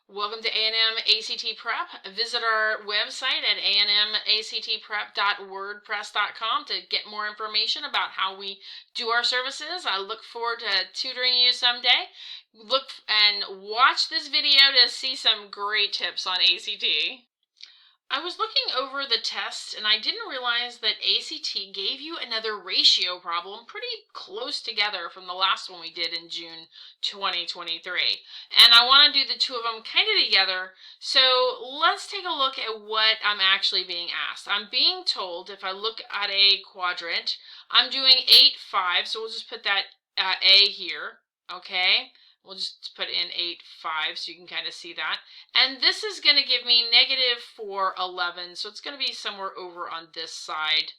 Welcome to A&M ACT Prep. Visit our website at anmactprep.wordpress.com to get more information about how we do our services. I look forward to tutoring you someday. Look and watch this video to see some great tips on ACT. I was looking over the test and I didn't realize that ACT gave you another ratio problem pretty close together from the last one we did in June 2023. And I want to do the two of them kind of together. So let's take a look at what I'm actually being asked. I'm being told if I look at a quadrant, I'm doing 8, 5. So we'll just put that A here, okay? We'll just put in 8, 5 so you can kind of see that. And this is going to give me -4, 11. So it's going to be somewhere over on this side.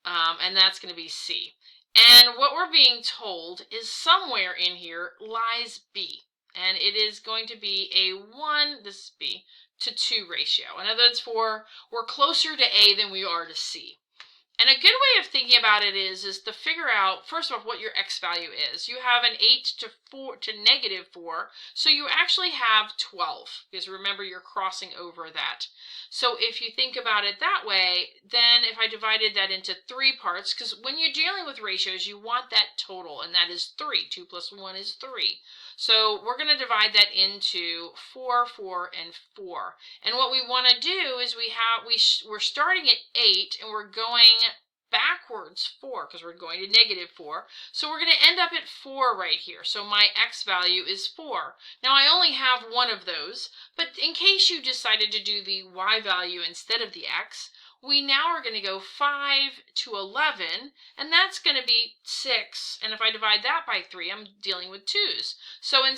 And that's going to be C. And what we're being told is somewhere in here lies B. And it is going to be a 1, this is B, to 2 ratio. In other words, we're closer to A than we are to C. And a good way of thinking about it is to figure out, first of all, what your x value is. You have an 8 to -4, so you actually have 12, because remember, you're crossing over that. So if you think about it that way, then if I divided that into 3 parts, because when you're dealing with ratios, you want that total, and that is 3. 2 plus 1 is 3. So we're going to divide that into 4, 4, and 4. And what we want to do is we're starting at 8 and we're going backwards 4 because we're going to -4. So we're going to end up at 4 right here. So my x value is 4. Now I only have one of those, but in case you decided to do the y value instead of the x, we now are going to go 5 to 11, and that's going to be 6. And if I divide that by 3, I'm dealing with 2's. So when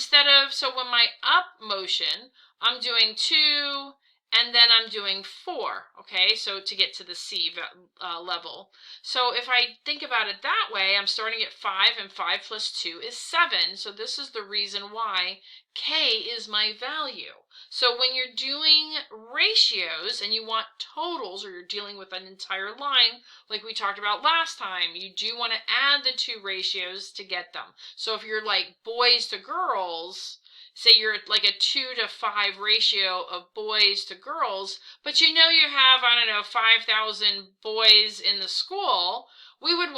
my up motion, I'm doing 2, and then I'm doing 4, okay, so to get to the C level. So if I think about it that way, I'm starting at 5, and 5 plus 2 is 7, so this is the reason why K is my value. So when you're doing ratios and you want totals, or you're dealing with an entire line, like we talked about last time, you do want to add the two ratios to get them. So if you're like boys to girls, say you're like a 2 to 5 ratio of boys to girls, but you know you have, I don't know, 5,000 boys in the school, we would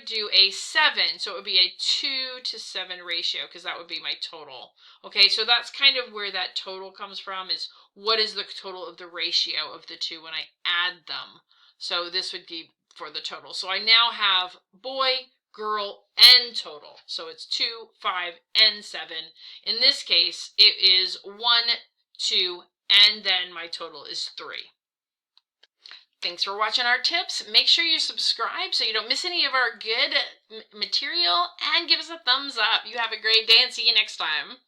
do a 7, so it would be a 2 to 7 ratio, because that would be my total. Okay, so that's kind of where that total comes from, is what is the total of the ratio of the two when I add them. So this would be for the total. So I now have boy, girl, and total. So it's 2, 5, and 7. In this case, it is 1, 2, and then my total is 3. Thanks for watching our tips. Make sure you subscribe so you don't miss any of our good material, and give us a thumbs up. You have a great day and see you next time.